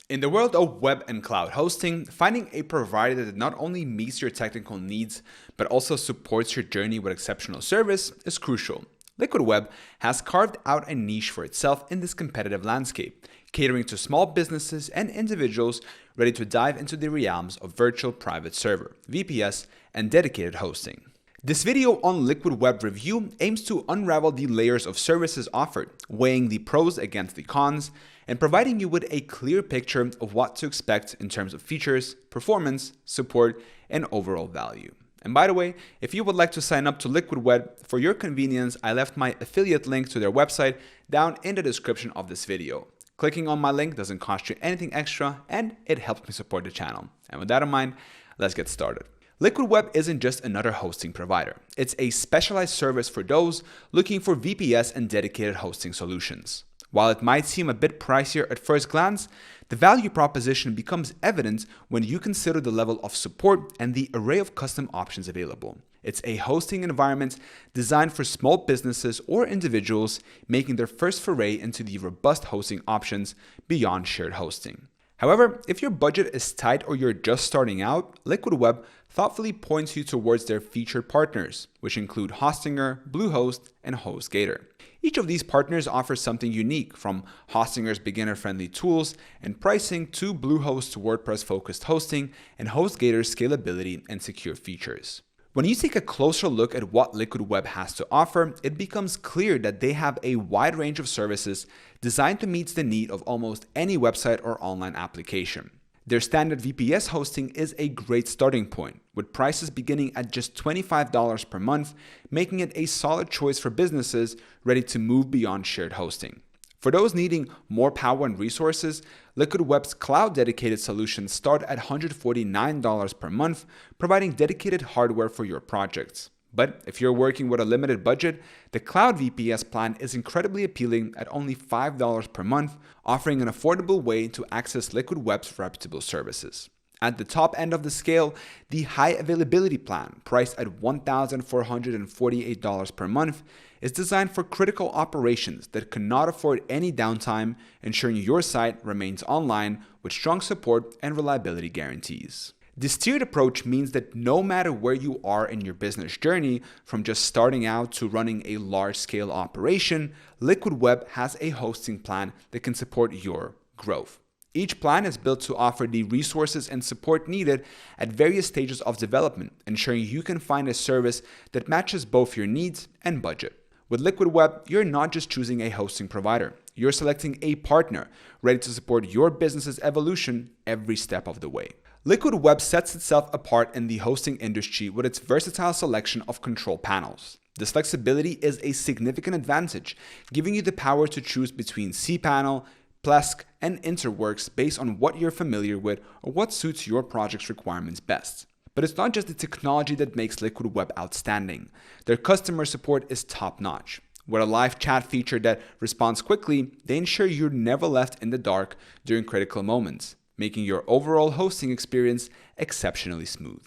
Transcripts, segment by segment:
In the world of web and cloud hosting, finding a provider that not only meets your technical needs, but also supports your journey with exceptional service is crucial. Liquid Web has carved out a niche for itself in this competitive landscape, catering to small businesses and individuals ready to dive into the realms of virtual private server, VPS, and dedicated hosting. This video on Liquid Web Review aims to unravel the layers of services offered, weighing the pros against the cons, and providing you with a clear picture of what to expect in terms of features, performance, support, and overall value. And by the way, if you would like to sign up to Liquid Web, for your convenience, I left my affiliate link to their website down in the description of this video. Clicking on my link doesn't cost you anything extra, and it helps me support the channel. And with that in mind, let's get started. Liquid Web isn't just another hosting provider. It's a specialized service for those looking for VPS and dedicated hosting solutions. While it might seem a bit pricier at first glance, the value proposition becomes evident when you consider the level of support and the array of custom options available. It's a hosting environment designed for small businesses or individuals making their first foray into the robust hosting options beyond shared hosting. However, if your budget is tight or you're just starting out, Liquid Web thoughtfully points you towards their featured partners, which include Hostinger, Bluehost, and HostGator. Each of these partners offers something unique, from Hostinger's beginner-friendly tools and pricing to Bluehost's WordPress-focused hosting and HostGator's scalability and secure features. When you take a closer look at what Liquid Web has to offer, it becomes clear that they have a wide range of services designed to meet the need of almost any website or online application. Their standard VPS hosting is a great starting point, with prices beginning at just $25 per month, making it a solid choice for businesses ready to move beyond shared hosting. For those needing more power and resources, Liquid Web's cloud-dedicated solutions start at $149 per month, providing dedicated hardware for your projects. But if you're working with a limited budget, the Cloud VPS plan is incredibly appealing at only $5 per month, offering an affordable way to access Liquid Web's reputable services. At the top end of the scale, the High Availability plan, priced at $1,448 per month, is designed for critical operations that cannot afford any downtime, ensuring your site remains online with strong support and reliability guarantees. This tiered approach means that no matter where you are in your business journey, from just starting out to running a large-scale operation, Liquid Web has a hosting plan that can support your growth. Each plan is built to offer the resources and support needed at various stages of development, ensuring you can find a service that matches both your needs and budget. With Liquid Web, you're not just choosing a hosting provider. You're selecting a partner ready to support your business's evolution every step of the way. Liquid Web sets itself apart in the hosting industry with its versatile selection of control panels. This flexibility is a significant advantage, giving you the power to choose between cPanel, Plesk, and Interworks based on what you're familiar with or what suits your project's requirements best. But it's not just the technology that makes Liquid Web outstanding. Their customer support is top-notch. With a live chat feature that responds quickly, they ensure you're never left in the dark during critical moments, making your overall hosting experience exceptionally smooth.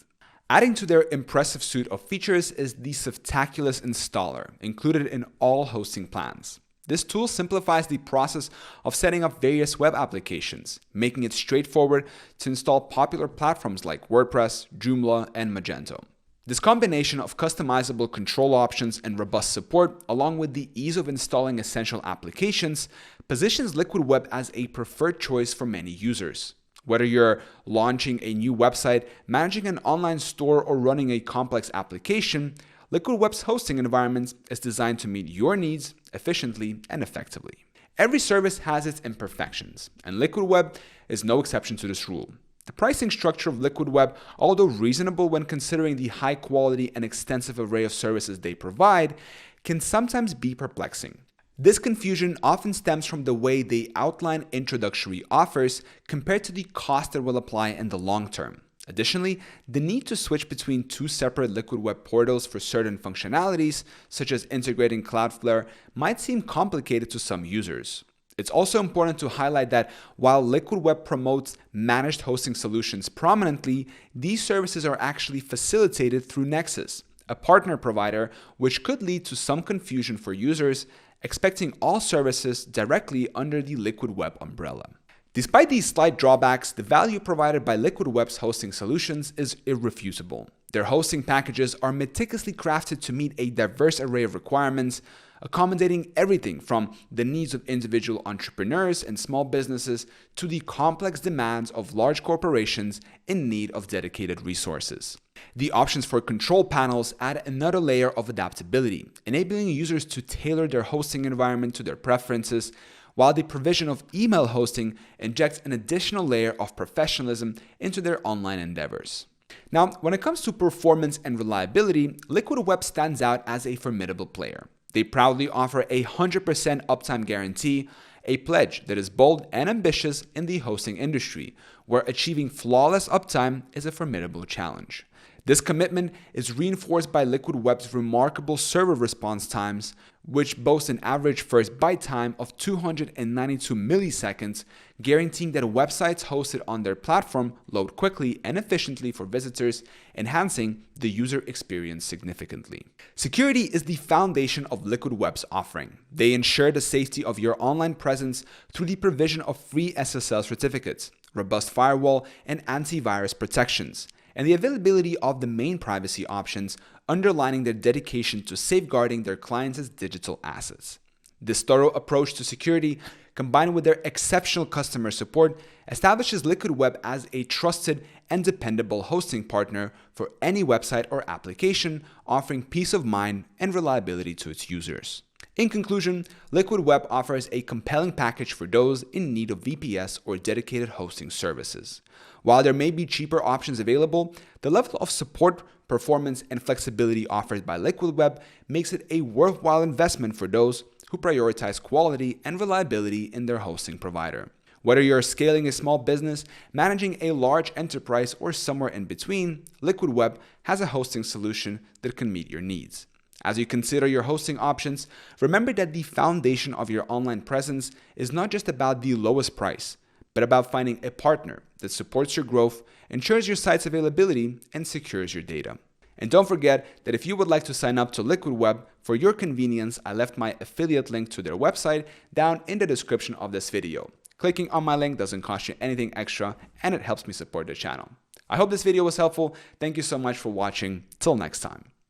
Adding to their impressive suite of features is the Softaculous installer, included in all hosting plans. This tool simplifies the process of setting up various web applications, making it straightforward to install popular platforms like WordPress, Joomla, and Magento. This combination of customizable control options and robust support, along with the ease of installing essential applications, positions Liquid Web as a preferred choice for many users. Whether you're launching a new website, managing an online store, or running a complex application, Liquid Web's hosting environment is designed to meet your needs efficiently and effectively. Every service has its imperfections, and Liquid Web is no exception to this rule. The pricing structure of Liquid Web, although reasonable when considering the high quality and extensive array of services they provide, can sometimes be perplexing. This confusion often stems from the way they outline introductory offers compared to the cost that will apply in the long term. Additionally, the need to switch between two separate Liquid Web portals for certain functionalities, such as integrating Cloudflare, might seem complicated to some users. It's also important to highlight that while Liquid Web promotes managed hosting solutions prominently, these services are actually facilitated through Nexus, a partner provider, which could lead to some confusion for users expecting all services directly under the Liquid Web umbrella. Despite these slight drawbacks, the value provided by Liquid Web's hosting solutions is irrefutable. Their hosting packages are meticulously crafted to meet a diverse array of requirements, accommodating everything from the needs of individual entrepreneurs and small businesses to the complex demands of large corporations in need of dedicated resources. The options for control panels add another layer of adaptability, enabling users to tailor their hosting environment to their preferences, while the provision of email hosting injects an additional layer of professionalism into their online endeavors. Now, when it comes to performance and reliability, Liquid Web stands out as a formidable player. They proudly offer a 100% uptime guarantee, a pledge that is bold and ambitious in the hosting industry, where achieving flawless uptime is a formidable challenge. This commitment is reinforced by Liquid Web's remarkable server response times, which boast an average first byte time of 292 milliseconds, guaranteeing that websites hosted on their platform load quickly and efficiently for visitors, enhancing the user experience significantly. Security is the foundation of Liquid Web's offering. They ensure the safety of your online presence through the provision of free SSL certificates, robust firewall, and antivirus protections, and the availability of the main privacy options, underlining their dedication to safeguarding their clients' digital assets. This thorough approach to security, combined with their exceptional customer support, establishes Liquid Web as a trusted and dependable hosting partner for any website or application, offering peace of mind and reliability to its users. In conclusion, Liquid Web offers a compelling package for those in need of VPS or dedicated hosting services. While there may be cheaper options available, the level of support, performance, and flexibility offered by Liquid Web makes it a worthwhile investment for those who prioritize quality and reliability in their hosting provider. Whether you're scaling a small business, managing a large enterprise, or somewhere in between, Liquid Web has a hosting solution that can meet your needs. As you consider your hosting options, remember that the foundation of your online presence is not just about the lowest price, but about finding a partner that supports your growth, ensures your site's availability, and secures your data. And don't forget that if you would like to sign up to Liquid Web, for your convenience, I left my affiliate link to their website down in the description of this video. Clicking on my link doesn't cost you anything extra, and it helps me support the channel. I hope this video was helpful. Thank you so much for watching. Till next time.